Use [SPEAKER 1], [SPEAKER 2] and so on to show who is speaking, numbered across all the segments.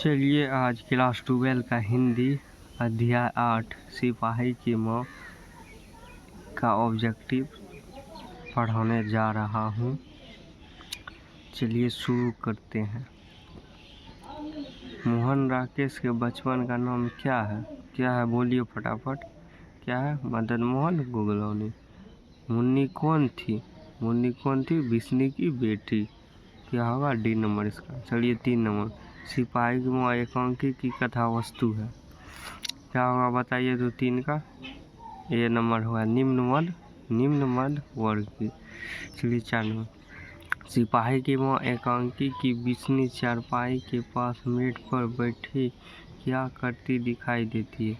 [SPEAKER 1] चलिए आज क्लास 12 का हिंदी अध्याय 8 सिपाही की माँ का ऑब्जेक्टिव पढ़ाने जा रहा हूँ। चलिए शुरू करते हैं। मोहन राकेश के बचपन का नाम क्या है? क्या है बोलिए फटाफट। क्या है? मदन मोहन गुगलौनी। मुन्नी कौन थी? मुन्नी कौन थी? बिस्नी की बेटी। क्या होगा? डी नंबर इसका। चलिए 3 नंबर, सिपाही की माँ एकांकी की कथा वस्तु है। क्या होगा बताइए तो 3 का। ये नंबर हुआ निम्न मध्य वर्ग की। चलिए 4 नंबर, सिपाही की माँ एकांकी की बिस्नी चारपाई के पास मेट पर बैठी क्या करती दिखाई देती है?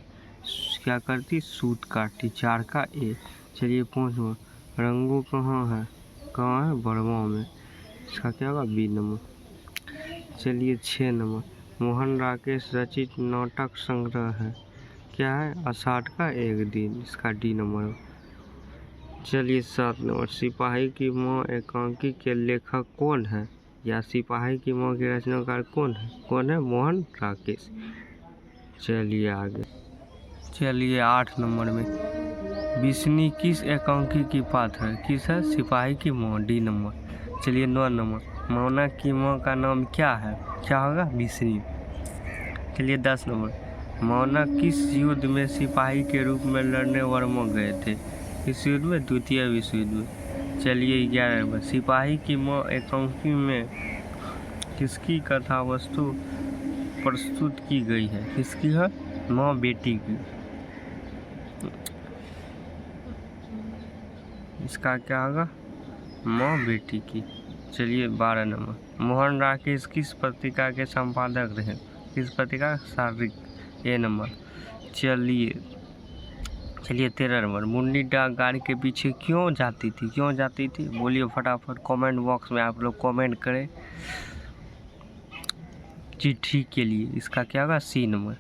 [SPEAKER 1] क्या करती? सूत काटती। 4 का ए। चलिए 5 नंबर, रंगू कहाँ है? कहाँ है? बड़गांव में। इसका क्या होगा? B number. चलिए 6 नंबर, मोहन राकेश रचित नाटक संग्रह है। क्या है? आषाढ़ का एक दिन। इसका डी नंबर। चलिए 7 नंबर, सिपाही की माँ एकांकी के लेखक कौन है? या सिपाही की माँ के रचनाकार कौन है? कौन है? मोहन राकेश। चलिए आगे। चलिए 8 नंबर में, बिस्नी किस एकांकी की पात्र है? किस है? सिपाही की माँ। D number. चलिए 9 नंबर, मौना की माँ का नाम क्या है? क्या होगा? बिस्नी। चलिए 10 नंबर, मौना किस युद्ध में सिपाही के रूप में लड़ने वर्मा गए थे? इस युद्ध में? द्वितीय विश्व युद्ध में। चलिए 11 नंबर, सिपाही की माँ एकांकी में किसकी कथा वस्तु प्रस्तुत की गई है? किसकी है? माँ बेटी की। इसका क्या होगा? माँ बेटी की। चलिए 12 नंबर, मोहन राकेश किस पत्रिका के संपादक रहे? किस पत्रिका? शारीरिक। ए नंबर। चलिए 13 नंबर, मुन्नी डाक गाड़ी के पीछे क्यों जाती थी? क्यों जाती थी बोलिए फटाफट। कमेंट बॉक्स में आप लोग कमेंट करें चिट्ठी के लिए। इसका क्या होगा? C number.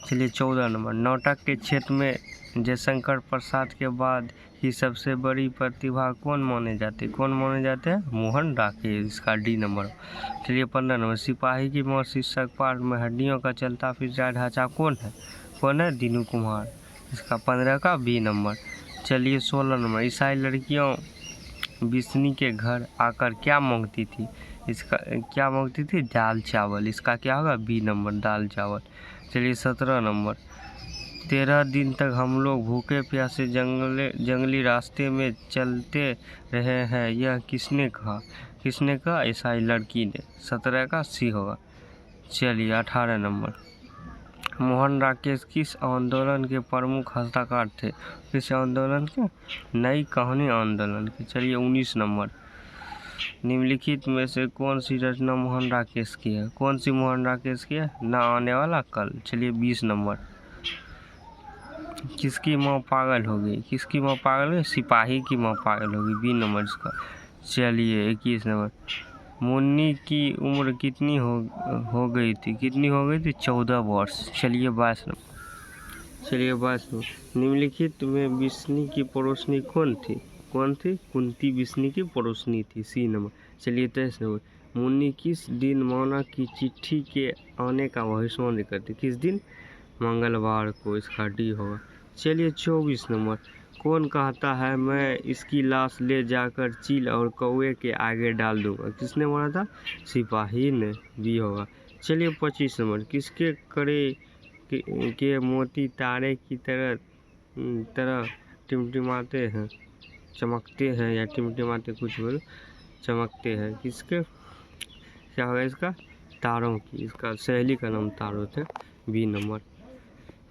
[SPEAKER 1] चलिए 14 नंबर, नाटक के क्षेत्र में जयशंकर प्रसाद के बाद की सबसे बड़ी प्रतिभा कौन माने जाते? कौन माने जाते हैं? मोहन राकेश। इसका डी नंबर। चलिए 15 नंबर, सिपाही की माँ शीर्षक पाठ में हड्डियों का चलता फिरता ढांचा कौन है? कौन है? दीनू कुमार। इसका 15 का बी नंबर। चलिए 16 नंबर, ईसाई लड़कियों बिस्नी के घर आकर क्या मांगती थी? इसका क्या मांगती थी? दाल चावल। इसका क्या होगा? बी नंबर, दाल चावल। चलिए 17 नंबर, 13 दिन तक हम लोग भूखे प्यासे जंगली रास्ते में चलते रहे हैं, यह किसने कहा? किसने कहा? ईसाई लड़की ने। 17 का सी होगा। चलिए 18 नंबर, मोहन राकेश किस आंदोलन के प्रमुख हस्ताक्षर थे? किस आंदोलन के? नई कहानी आंदोलन के। चलिए 19 नंबर, निम्नलिखित में से कौन सी रचना मोहन राकेश की है? कौन सी मोहन राकेश की है? ना आने वाला कल। चलिए 20 नंबर, किसकी माँ पागल हो गई? किसकी माँ पागल हो गई? सिपाही की माँ पागल हो गई। बी नंबर इसका। चलिए 21 नंबर, मुन्नी की उम्र कितनी हो गई थी? कितनी हो गई थी? 14 वर्ष। चलिए 22 नंबर। निम्नलिखित में बिस्नी की पड़ोसनी कौन थी? कौन थी? कुंती बिस्नी की पड़ोसनी थी। C number. चलिए 23 नंबर, मुन्नी किस दिन मौना की चिट्ठी के आने का भविष्यवाणी करती? किस दिन? मंगलवार को। इसका डी होगा। चलिए 24 नंबर, कौन कहता है मैं इसकी लाश ले जाकर चील और कौवे के आगे डाल दूंगा? किसने मारा था? सिपाही ने। बी होगा। चलिए 25 नंबर, किसके कड़े के मोती तारे की तरह टिमटिमाते हैं, चमकते हैं, या टिमटिमाते कुछ बोलो, चमकते हैं? किसके? क्या होगा इसका? तारों की। इसका सहेली का नाम तारों थे। B number.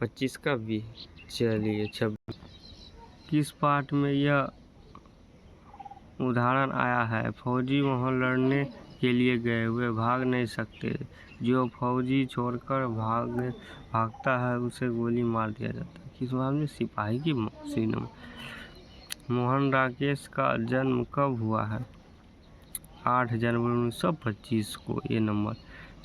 [SPEAKER 1] 25 का बी। चलिए 26, किस पाठ में यह उदाहरण आया है? फौजी वहां लड़ने के लिए गए, वे भाग नहीं सकते, जो फौजी छोड़कर भागता है उसे गोली मार दिया जाता है। किस बात में? सिपाही की सी नंबर। मोहन राकेश का जन्म कब हुआ है? 8 जनवरी 1925 को। ए नंबर।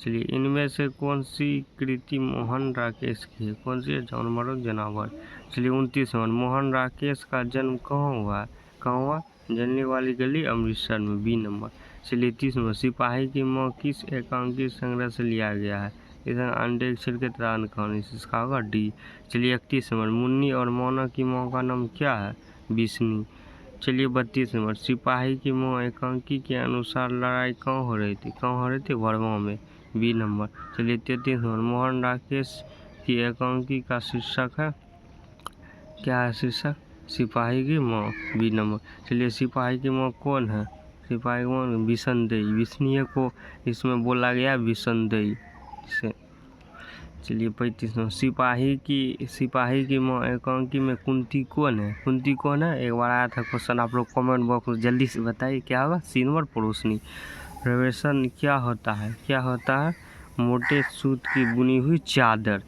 [SPEAKER 1] चलिए, इनमें से कौन सी कृति मोहन राकेश की है? कौन सी है? जानवरों जनावर। चलिए 29 नंबर, मोहन राकेश का जन्म कहाँ हुआ है? कहाँ हुआ? जलने वाली गली, अमृतसर में। B number. चलिए 30 नंबर, सिपाही की माँ किस एकांकी संग्रह से लिया गया है? इधर अंडे के छिलके तरह कहानी, इसका होगा डी। चलिए 31 नंबर, मुन्नी और मोना की माँ का नाम क्या है? बिस्नी। चलिए 32 नंबर, सिपाही की माँ एकांकी के अनुसार लड़ाई कहाँ हो रही थी? कहाँ हो रही थी? वर्मा में, बी नंबर। चलिए 33 नंबर, मोहन राकेश की एकांकी का शीर्षक है, क्या है शीर्षक? सिपाही की माँ, बी नंबर। चलिए सिपाही की माँ कौन है? सिपाही की माँ विसनदेई, विष्णु को इसमें बोला गया विसनदेई से। चलिए 35 नंबर, सिपाही की माँ एकांकी में कुंती कौन है? कुंती कौन है? एक बार आया था क्वेश्चन, आप लोग कमेंट बॉक्स में जल्दी से बताइए क्या होगा? C number पड़ोसनी। प्रवेशन क्या होता है? क्या होता है? मोटे सूत की बुनी हुई चादर।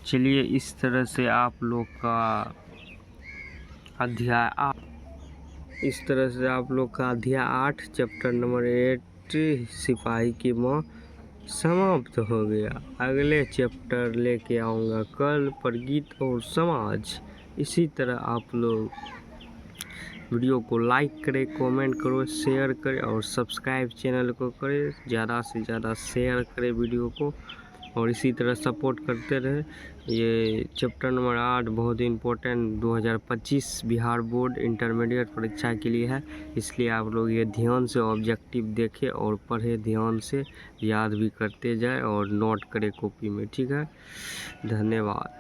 [SPEAKER 1] चलिए इस तरह से आप लोग का अध्याय 8 चैप्टर नंबर 8 सिपाही की माँ समाप्त हो गया। अगले चैप्टर लेके आऊँगा कल, प्रगीत और समाज। इसी तरह आप लोग वीडियो को लाइक करें, कमेंट करो, शेयर करें और सब्सक्राइब चैनल को करें। ज़्यादा से ज़्यादा शेयर करें वीडियो को और इसी तरह सपोर्ट करते रहे। ये चैप्टर नंबर 8 बहुत इम्पोर्टेंट 2025 बिहार बोर्ड इंटरमीडिएट परीक्षा के लिए है, इसलिए आप लोग ये ध्यान से ऑब्जेक्टिव देखें और पढ़े, ध्यान से याद भी करते जाए और नोट करें कॉपी में। ठीक है, धन्यवाद।